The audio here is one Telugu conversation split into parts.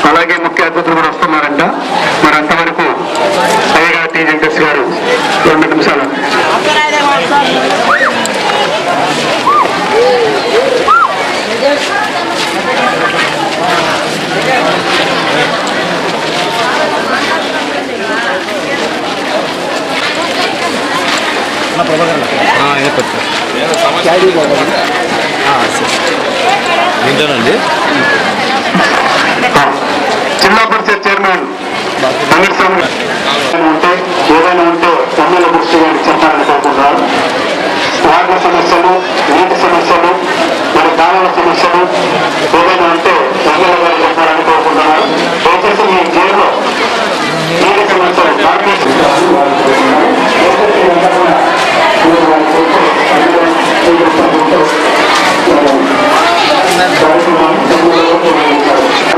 అలాగే ముఖ్య అతిథులు కూడా వస్తున్నారంట. మరి అంతవరకు అయ్యగా టీ వెంకటేష్ గారు 2 నిమిషాలు. ఏంటోనండి జిల్లా పరిషత్ చైర్మన్ వెంకటస్వామి ఉంటే ఏదైనా ఉంటే ఎమ్మెల్యే దృష్టి గారికి చెప్పాలని కోరుకుంటున్నారు. వార్డుల సమస్యలు, నీటి సమస్యలు, మరి కాలువల సమస్యలు ఏదైనా ఉంటే ఎమ్మెల్యే గారు చెప్పాలని కోరుకుంటున్నారు. దయచేసి మీ జైల్లో నీటి సమస్యలు కార్పొరేషన్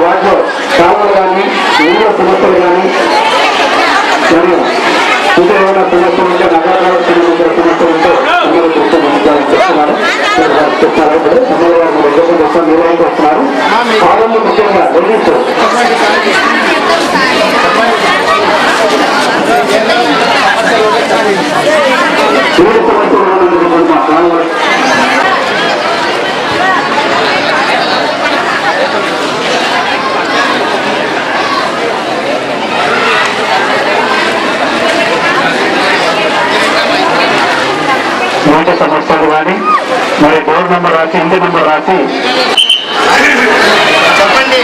వాటిలో కాలువలు కానీ నీళ్ళ సమస్యలు కానీ మరియు ఇంకా ఏమైనా సమస్యలు ఉంటే నగరాల సమస్యలు ఉంటే అందరూ చెప్తున్నారు. ఎమ్మెల్యే గారు నిర్వహించి వస్తున్నారు. కాలంలో ముఖ్యంగా నిర్మించు నీటి సమస్యలు నీటి సమస్యలు కానీ మరి బోర్డు నెంబర్ రాసి ఇంటి నెంబర్ రాసి చెప్పండి.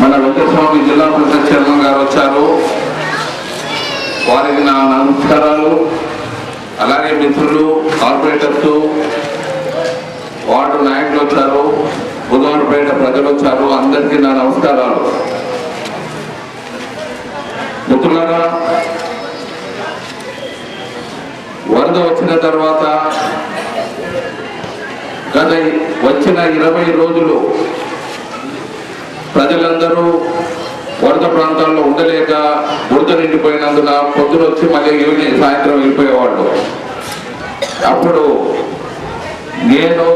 మన వెంకటస్వామి జిల్లా పరిషత్ చైర్మన్ గారు వచ్చారు. వారికి నా నమస్కారాలు. అలాగే మిత్రులు, కార్పొరేటర్స్, వార్డు నాయకులు వచ్చారు, బుధవారపేట ప్రజలు వచ్చారు. అందరికీ నా నమస్కారాలు. మిత్రులారా, వరద వచ్చిన తర్వాత గత వచ్చిన 20 రోజులు ప్రజలందరూ వరద ప్రాంతాల్లో ఉండలేక బురద నిండిపోయినందున పొద్దున వచ్చి మళ్ళీ ఈవినింగ్ సాయంత్రం వెళ్ళిపోయేవాళ్ళు. అప్పుడు నేను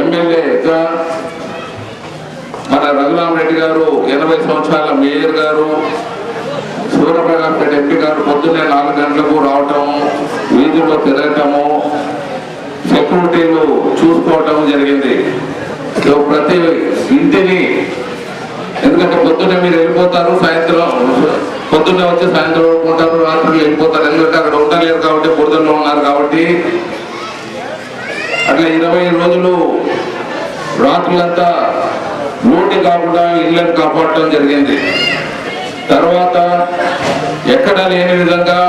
ఎమ్మెల్యేగా మన రఘురామరెడ్డి గారు 80 సంవత్సరాల మేయర్ గారు, సూర్యప్రకాష్ రెడ్డి ఎంపీ గారు పొద్దున్నే 4 గంటలకు రావటం, వీధుల్లో తిరగటము, సెక్యూరిటీలు చూసుకోవటం జరిగింది. ప్రతి ఇంటిని, ఎందుకంటే పొద్దున్నే మీరు వెళ్ళిపోతారు, సాయంత్రం పొద్దున్నే వచ్చి సాయంత్రం ఉంటారు, రాత్రి వెళ్ళిపోతారు. ఎందుకంటే అక్కడ ఉండలేరు కాబట్టి, బురదల్లో ఉన్నారు కాబట్టి. అట్లా 20 రోజులు రాత్రులంతా నోటి కాకుండా ఇళ్ళని కాపాడటం జరిగింది. తర్వాత ఎక్కడా లేని విధంగా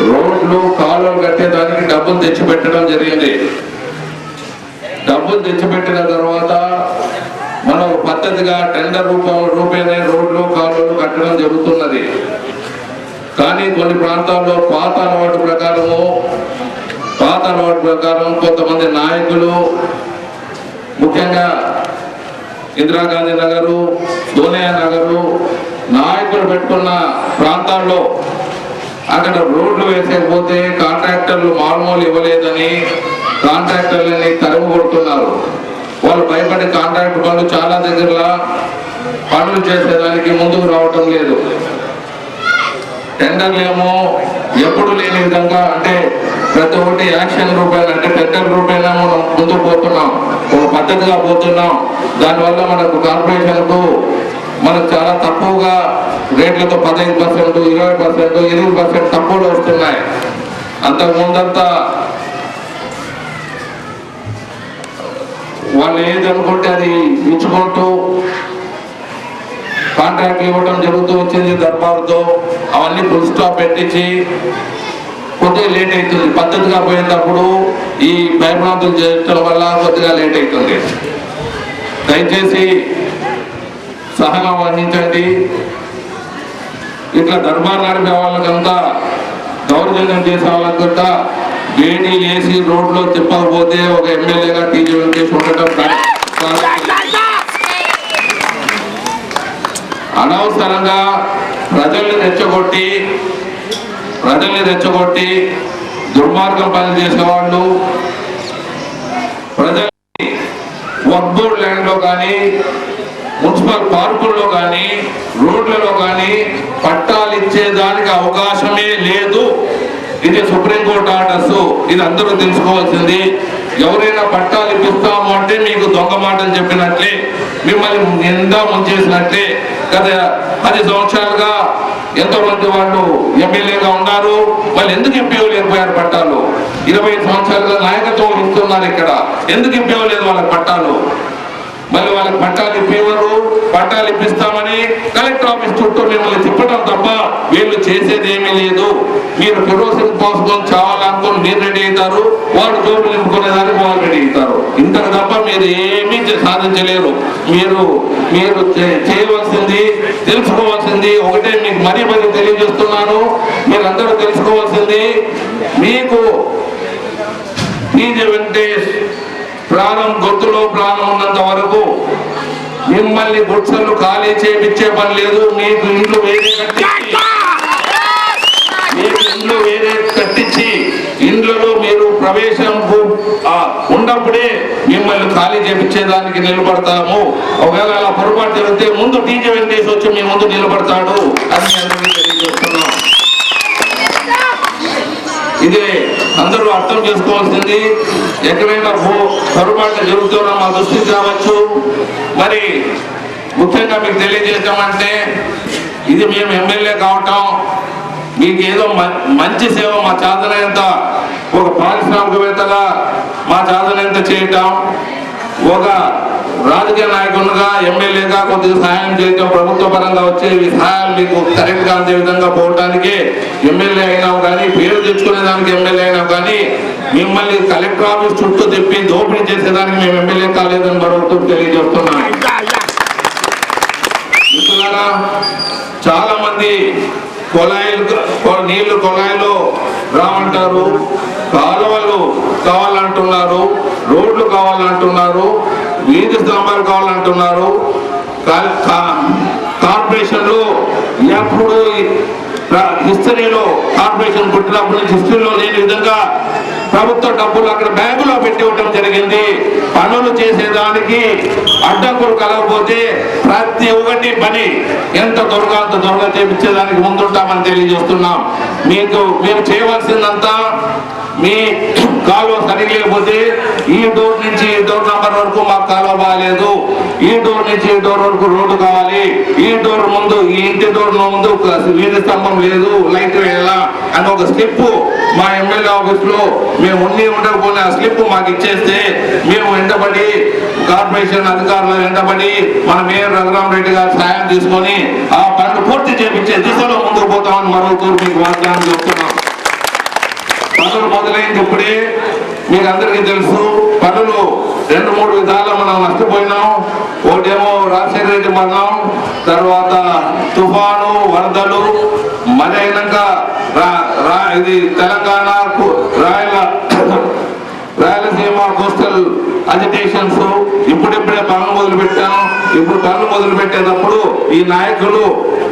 రోడ్లు, కాలువలు కట్టేదానికి డబ్బులు తెచ్చిపెట్టడం జరిగింది. డబ్బులు తెచ్చిపెట్టిన తర్వాత మనం పద్ధతిగా టెండర్ రూపేనే రోడ్లు, కాలువలు కట్టడం జరుగుతున్నది. కానీ కొన్ని ప్రాంతాల్లో పాత అలవాటు ప్రకారం కొంతమంది నాయకులు, ముఖ్యంగా ఇందిరాగాంధీ నగరు, సోనియా నగరు నాయకులు పెట్టుకున్న ప్రాంతాల్లో అక్కడ రోడ్లు వేసేకపోతే కాంట్రాక్టర్లు మామూలు ఇవ్వలేదని కాంట్రాక్టర్లని తరిమి కొడుతున్నారు. వాళ్ళు భయపడి కాంట్రాక్ట్ పనులు చాలా దగ్గరలా పనులు చేసేదానికి ముందుకు రావటం లేదు. టెండర్లు ఏమో ఎప్పుడు లేని విధంగా, అంటే ప్రతి ఒక్కటి యాక్షన్ రూపాయలు, అంటే టెండర్ రూపాయలు మనం ముందుకు పోతున్నాం, ఒక పద్ధతిగా పోతున్నాం. దానివల్ల మనకు కార్పొరేషన్కు మనకు చాలా తక్కువగా రేట్లతో 15%, 20%, 8% తక్కువలో వస్తున్నాయి. అంతకు ముందంతా వాళ్ళు ఏది అనుకుంటే అది ఇచ్చుకుంటూ కాంట్రాక్ట్లు ఇవ్వడం జరుగుతూ వచ్చింది దర్బారుతో. అవన్నీ ఫుల్ స్టాప్ పెట్టించి కొద్దిగా లేట్ అవుతుంది. పద్ధతిగా పోయేటప్పుడు ఈ భయభ్రాంతులు చేయడం వల్ల కొద్దిగా లేట్ అవుతుంది. దయచేసి సహనం వహించండి. ఇట్లా దర్బార్ నడిపే వాళ్ళకంతా దౌర్జన్యం చేసే వాళ్ళకంతా వేడి వేసి రోడ్లో తిప్పకపోతే ఒక ఎమ్మెల్యేగా టీజీ వెంకటేష్ ఉండటం అనవసరంగా ప్రజల్ని రెచ్చగొట్టి దుర్మార్గం పనులు చేసేవాళ్ళు ప్రజల్ని వక్ఫ్ బోర్డ్ ల్యాండ్లో కానీ మున్సిపల్ పార్కుల్లో కానీ రోడ్లలో కానీ పట్టాలు ఇచ్చేదానికి అవకాశమే లేదు. ఇది సుప్రీంకోర్టు ఆర్డర్స్. ఇది అందరూ తెలుసుకోవాల్సింది. ఎవరైనా పట్టాలు ఇప్పిస్తాము అంటే మీకు దొంగ మాటలు చెప్పినట్లే, మిమ్మల్ని నిందా ముంచేసినట్లే. గత 10 సంవత్సరాలుగా ఎంతో మంది వాళ్ళు ఎమ్మెల్యేగా ఉన్నారు. వాళ్ళు ఎందుకు ఇప్పివ్వలేకపోయారు పట్టాలు? 25 సంవత్సరాలుగా నాయకత్వం ఇస్తున్నారు. ఇక్కడ ఎందుకు ఇప్పివ్వలేదు వాళ్ళకి పట్టాలు? మళ్ళీ వాళ్ళకి పట్టాలు ఇప్పివ్వరు. పట్టాలు ఇప్పిస్తామని కలెక్టర్ ఆఫీస్ చుట్టూ మిమ్మల్ని తిప్పడం తప్ప వీళ్ళు చేసేది ఏమీ లేదు. మీరు కెరోసిన్ పోసుకొని చావాలనుకుని మీరు రెడీ అవుతారు, వాళ్ళు జోబులు నింపుకునేదానికి వాళ్ళు రెడీ అవుతారు. ఇంతకు తప్ప మీరు ఏమీ సాధించలేరు. మీరు చేయవలసింది, తెలుసుకోవాల్సింది ఒకటే, మీకు మరీ తెలియజేస్తున్నాను. మీరందరూ తెలుసుకోవాల్సింది, మీకు టీజీ వెంకటేష్ గొంతులో ప్రాణం ఉన్నంత వరకు మిమ్మల్ని గుడ్సలు ఖాళీ చేయించే పని లేదు. మీకు ఇండ్లు వేరే కట్టించి ఇండ్లలో మీరు ప్రవేశం ఉన్నప్పుడే మిమ్మల్ని ఖాళీ చేయించేదానికి నిలబడతాము. ఒకవేళ అలా పొరపాటు జరిగితే ముందు టీజీ వెంకటేష్ వచ్చి మీ ముందు నిలబడతాడు అని తెలియజేస్తున్నాం. ఇదే అందరూ అర్థం చేసుకోవాల్సింది. ఎక్కడైనా పొరపాటు జరుగుతున్నా మా దృష్టికి రావచ్చు. మరి ముఖ్యంగా మీకు తెలియజేస్తామంటే, ఇది మేము ఎమ్మెల్యే కావటం, మీకు ఏదో మంచి సేవ మా చాదనంత, ఒక పారిశ్రామికవేత్తగా మా చాదనంత చేయటం, ఒక రాజకీయ నాయకునిగా ఎమ్మెల్యేగా కొద్దిగా సహాయం చేయటం, ప్రభుత్వ పరంగా వచ్చే సహాయాలు మీకు కరెక్ట్ గా అందే విధంగా పోవటానికి ఎమ్మెల్యే అయినావు కానీ, పేరు తెచ్చుకునేదానికి ఎమ్మెల్యే అయినావు కానీ, మిమ్మల్ని కలెక్టర్ ఆఫీస్ చుట్టూ తిప్పి దోపిడీ చేసేదానికి మేము ఎమ్మెల్యే కాలేదని మరొకటి తెలియజేస్తున్నాం. మిత్రులారా, చాలా మంది నీళ్లు కొలాయిలు రావంటారు, కాలువలు కావాలంటున్నారు, రోడ్లు కావాలంటున్నారు, వీధి స్తంభాలు కావాలంటున్నారు. కార్పొరేషన్లు ఎప్పుడు హిస్టరీలో కార్పొరేషన్ పుట్టినప్పటి నుంచి హిస్టరీలో లేని విధంగా ప్రభుత్వ డబ్బులు అక్కడ బ్యాంకులో పెట్టి ఇవ్వడం జరిగింది. పనులు చేసేదానికి అడ్డంకులు కలగకపోతే ప్రతి ఒక్కటి పని ఎంత త్వరగా చేపించేదానికి ముందుంటామని తెలియజేస్తున్నాం. మీరు చేయవలసిందంతా, మీ కాలువ సరిగ్గా లేకపోతే ఈ డోర్ నుంచి ఈ డోర్ నంబర్ వరకు మాకు కాలువ బాగాలేదు, ఈ డోర్ నుంచి ఈ డోర్ వరకు రోడ్డు కావాలి, ఈ డోర్ ముందు ఈ ఇంటి డోర్ ముందు వీధి స్తంభం లేదు, లైట్ వేయాలా అని ఒక స్లిప్ మా ఎమ్మెల్యే ఆఫీస్ లో మేము ఉండకపోయినా ఆ స్లిప్ మాకు ఇచ్చేస్తే మేము వెంటబడి కార్పొరేషన్ అధికారులు వెంటబడి మన మేయర్ రఘురామరెడ్డి గారు సాయం తీసుకొని ఆ పనులు పూర్తి చేపించే దిశలో ముందుకు పోతామని మరొకరు మీకు వాగ్దానం చెప్తున్నాం. పనులు మొదలైంది ఇప్పుడే. మీకు అందరికీ తెలుసు, పనులు 2-3 విధాలు మనం నష్టపోయినాం. ఒకటేమో రాజశేఖర రెడ్డి మరణం, తర్వాత తుఫాను, వరదలు, మరి అయినాక ఇది తెలంగాణ రాయలసీమ కోస్టల్ అజిటేషన్స్. ఇప్పుడిప్పుడే పనులు మొదలు పెట్టాం. ఇప్పుడు పనులు మొదలు పెట్టేటప్పుడు ఈ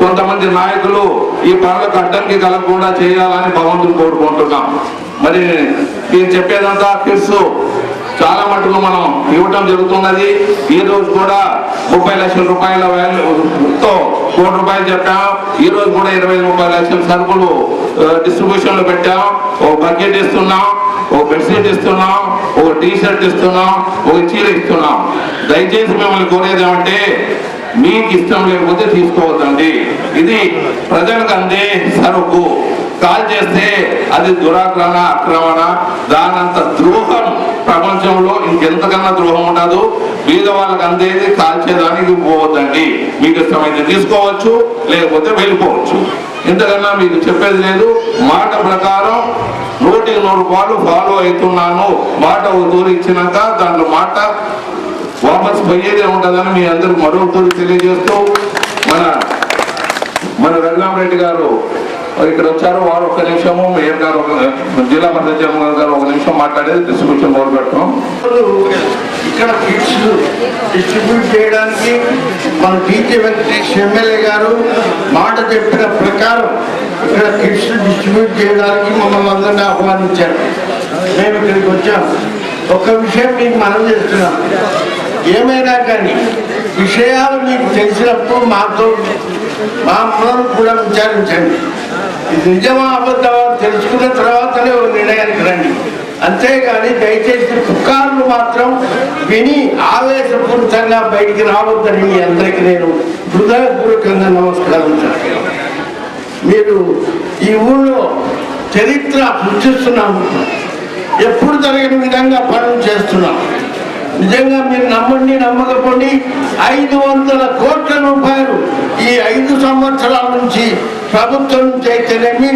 కొంతమంది నాయకులు ఈ పనులకు అడ్డంకి కలగకుండా చేయాలని భగవంతుడు కోరుకుంటున్నాం. మరి మీరు చెప్పేదంతా తెలుసు, చాలా మటుకు మనం ఇవ్వటం జరుగుతున్నది. ఈ రోజు కూడా 30 లక్షల రూపాయల వాల్యూతో ₹1 చెప్పాం. ఈ రోజు కూడా 20-30 లక్షల సరుకులు డిస్ట్రిబ్యూషన్ లో పెట్టాం. ఒక బకెట్ ఇస్తున్నాం, ఒక బెడ్షీట్ ఇస్తున్నాం, ఒక టీ-షర్ట్ ఇస్తున్నాం, ఒక చీర ఇస్తున్నాం. దయచేసి మిమ్మల్ని కోరేది ఏమంటే, మీకు ఇష్టం లేకపోతే తీసుకోవద్దండి. ఇది ప్రజలకు అందే సరుకు. కాల్ చేస్తే అది దురాక్రమణ, దానంత ద్రోహం ప్రపంచంలో ఇంకెంతకన్నా ద్రోహం ఉండదు. బీద వాళ్ళకి అందేది కాల్చేదానికి పోవద్దండి. మీకు ఇష్టమైతే తీసుకోవచ్చు, లేకపోతే వెళ్ళిపోవచ్చు. ఇంతకన్నా మీకు చెప్పేది లేదు. మాట ప్రకారం 100 రూపాయలు ఫాలో అవుతున్నాను. మాట ఒక తూరు ఇచ్చినాక దాంట్లో మాట వాపస్ పోయేదే ఉంటుందని మీ అందరికి మరో తూరు తెలియజేస్తూ మన రఘురామరెడ్డి గారు ఇక్కడ వచ్చారు. వారు ఒక్క నిమిషము, మేయర్ గారు జిల్లా పంచాయతీ చైర్మన్ గారు ఒక నిమిషం మాట్లాడేది డిస్ట్రిబ్యూషన్ మొదలు పెడతాం. ఇక్కడ కిట్స్ డిస్ట్రిబ్యూట్ చేయడానికి మన టీజీ వెంకటేష్ ఎమ్మెల్యే గారు మాట చెప్పిన ప్రకారం ఇక్కడ కిట్స్ డిస్ట్రిబ్యూట్ చేయడానికి మమ్మల్ని అందరినీ ఆహ్వానించారు. మేము ఇక్కడికి వచ్చాం. ఒక విషయం మీకు మనం చేస్తున్నాం, ఏమైనా కానీ విషయాలు మీకు తెలిసినప్పుడు మాతో మా అమ్మను కూడా విచారించండి. ఇది నిజమా అబద్ధమా తెలుసుకున్న తర్వాతనే ఒక నిర్ణయానికి రండి. అంతేగాని దయచేసి పుకార్లు మాత్రం విని ఆవేశపూరితంగా బయటికి రావద్దని మీ అందరికీ నేను హృదయపూర్వకంగా నమస్కరించాను. మీరు ఈ ఊళ్ళో చరిత్ర సృష్టిస్తున్నాము. ఎప్పుడు జరిగిన విధంగా పనులు చేస్తున్నాం. నిజంగా మీరు నమ్మండి నమ్మకపోండి, 500 కోట్ల రూపాయలు ఈ 5 సంవత్సరాల నుంచి ప్రభుత్వం నుంచి అయితేనేమి,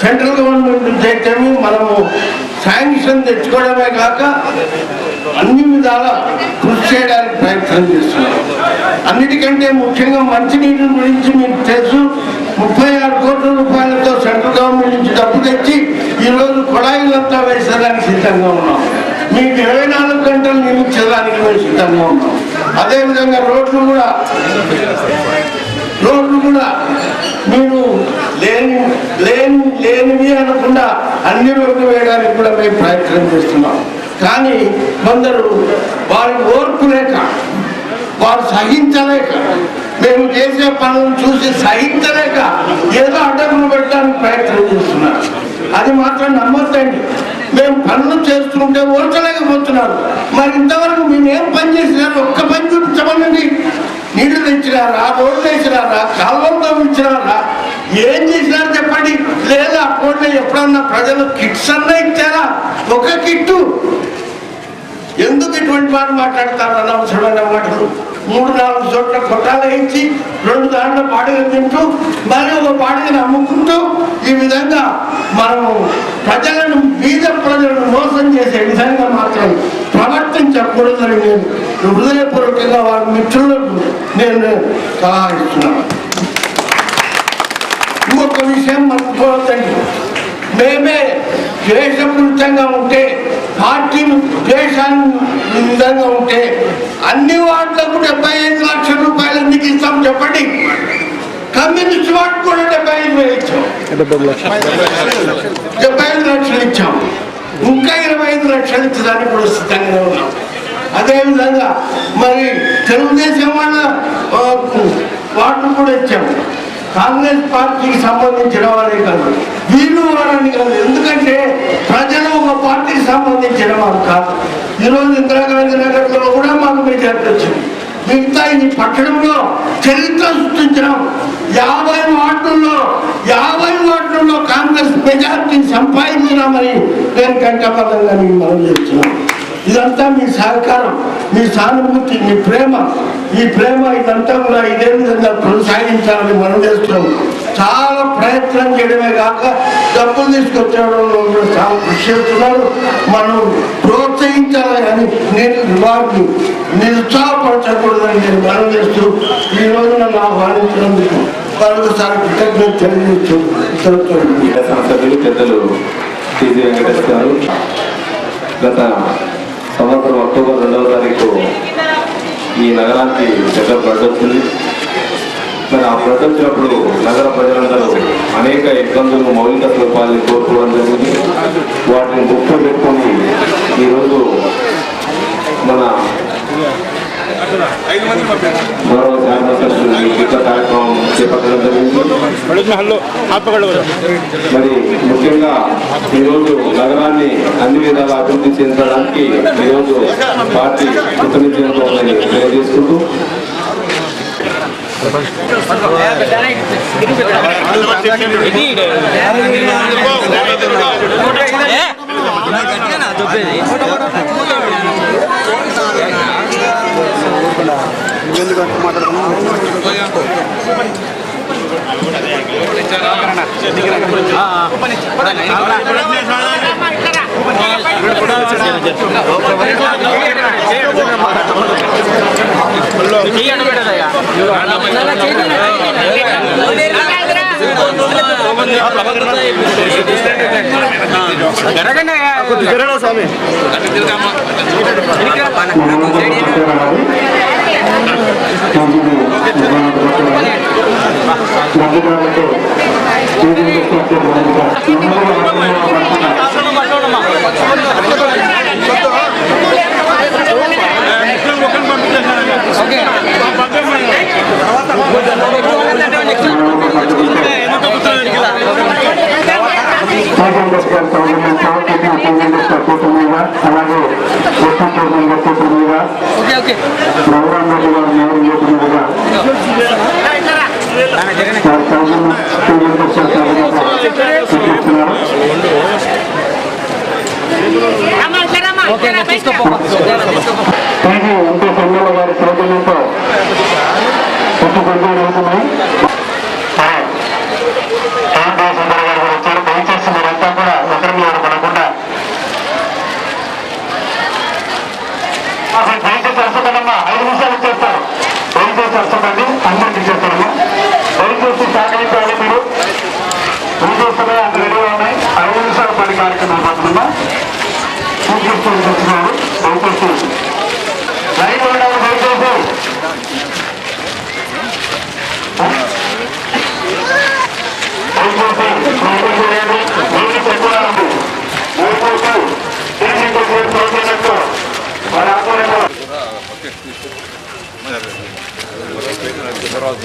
సెంట్రల్ గవర్నమెంట్ నుంచి అయితేనేమి మనము శాంక్షన్ తెచ్చుకోవడమే కాక అన్ని విధాల కృషి చేయడానికి ప్రయత్నం చేస్తున్నాం. అన్నిటికంటే ముఖ్యంగా మంచినీటి గురించి మీకు తెలుసు. 36 కోట్ల రూపాయలతో సెంట్రల్ గవర్నమెంట్ నుంచి డబ్బు తెచ్చి ఈరోజు కొడాయిలంతా వేసేదానికి సిద్ధంగా ఉన్నాం. మీకు 24 గంటలు నియమించడానికి మేము సిద్ధంగా ఉన్నాం. అదేవిధంగా రోడ్లు కూడా మీరు లేనివి అనకుండా అన్ని రోడ్లు వేయడానికి కూడా మేము ప్రయత్నం చేస్తున్నాం. కానీ కొందరు వారి ఓర్పు లేక, వారు సహించలేక, మేము చేసే పనులను చూసి సహించలేక ఏదో అడ్డంకులు పెట్టడానికి ప్రయత్నం చేస్తున్నారు. అది మాత్రం నమ్మొద్దండి. మేము పనులు చేస్తుంటే ఓర్చలేకపోతున్నారు. మరి ఇంతవరకు మేము ఏం పని చేసినారు? ఒక్క పని చూపించమనండి. నీళ్లు తెచ్చినారా, రోడ్లు వేసినారా, కాలువలు తవ్వించినారా, ఏం చేసినారు చెప్పండి. లేదా అప్పుడు ఎప్పుడన్నా ప్రజలు కిట్స్ అన్నా ఇచ్చారా? ఒక కిట్టు ఎందుకు ఇటువంటి మాట మాట్లాడతారు? అనవసరమైన మాటలు. 3-4 చోట్ల కొట్టాలు వేయించి 2 దాంట్లో బాడుగలు తింటూ మరి ఒక బాడుగను అమ్ముకుంటూ ఈ విధంగా మనము ప్రజలను, బీద ప్రజలను మోసం చేసే విధంగా మాత్రం ప్రవర్తించకూడదని నేను హృదయపూర్వకంగా వారి మిత్రులకు నేను సలహా ఇస్తున్నాను. ఇంకొక విషయం మర్చిపోవద్దండి. మేమే ద్వేషపూరితంగా ఉంటే, పార్టీ ద్వేషాన్ని విధంగా ఉంటే అన్ని వార్డులకు 75 లక్షల రూపాయలు ఎందుకు ఇస్తాం చెప్పండి? కమ్యూనిస్ట్ వార్డు కూడా 75,000 ఇచ్చాం, 75 లక్షలు ఇచ్చాం. ఇంకా 25 లక్షలు ఇచ్చడానికి కూడా సిద్ధంగా ఉన్నాం. అదేవిధంగా మరి తెలుగుదేశం వాళ్ళ వార్డు కూడా ఇచ్చాము. కాంగ్రెస్ పార్టీకి సంబంధించిన వారే కాదు, వీళ్ళు వారని కాదు. ఎందుకంటే ప్రజలు ఒక పార్టీకి సంబంధించిన వారు కాదు. ఈరోజు ఇందిరాగాంధీ నగర్లో కూడా మాకు మెజార్టీ వచ్చింది. మిగతా ఈ పట్టణంలో చరిత్ర సృష్టించినాం. 50 వార్డుల్లో కాంగ్రెస్ మెజార్టీ సంపాదించినామని నేను కంటపదంగా మీకు మనం చేస్తున్నాను. ఇదంతా మీ సహకారం, మీ సానుభూతి, మీ ప్రేమ, ఈ ప్రేమ ఇదంతా కూడా ఇదే విధంగా కొనసాగించాలని మనం చేస్తున్నాం. చాలా ప్రయత్నం చేయడమే కాక డబ్బులు తీసుకొచ్చడంలో కూడా చాలా కృషి చేస్తున్నారు. మనం ప్రోత్సహించాలి కానీ నేను వాటిని నిరుత్సాహపరచకూడదని నేను మనం చేస్తూ ఈ రోజు నన్ను ఆహ్వానించినందుకు మరొకసారి కృతజ్ఞత తెలియజేస్తూ సభ్యులు పెద్దలు టీజీ వెంకటేష్ గారు గత సంవత్సరం అక్టోబర్ 2వ తారీఖు ఈ నగరానికి పెద్ద ఫ్లడ్ వచ్చింది. మరి ఆ ఫ్లడ్ వచ్చినప్పుడు నగర ప్రజలందరూ అనేక ఇబ్బందులు, మౌలిక సదుపాయాలను కోరుకోవడం జరిగింది. వాటిని గుర్తు పెట్టుకొని ఈరోజు మన గౌరవ శాసనసభ్యులు గిట్ల కార్యక్రమం చేపట్టడం జరిగింది. మరి ముఖ్యంగా ఈరోజు నగరాన్ని అన్ని విధాలా అభివృద్ధి చెందడానికి ఈరోజు పార్టీ కృతజ్ఞతతో తెలియజేసుకుంటూ చెప్పేది స్వామి అలాగే ఎంపీ సంజయ్ గారి సౌజన్యంతో పుట్టుకుంటూ వెళ్తున్నాయి. దయచేసి మీరంతా కూడా ఒకరి మీద పడకుండా దయచేసి వస్తుందమ్మా 5 నిమిషాలు ఇచ్చేస్తారు. దయచేసి వస్తుందండి, అందరికి ఇచ్చేస్తాము. దయచేసి సహకరించాలి. మీరు చూస్తున్నాయి అంత రెడీగా ఉన్నాయి. 5 నిమిషాల పని కార్యక్రమం పోతుందమ్మా. చూపిస్తుంది వచ్చినారు. దయచేసి లైన్ ఉండాలి. దయచేసి తర్వాత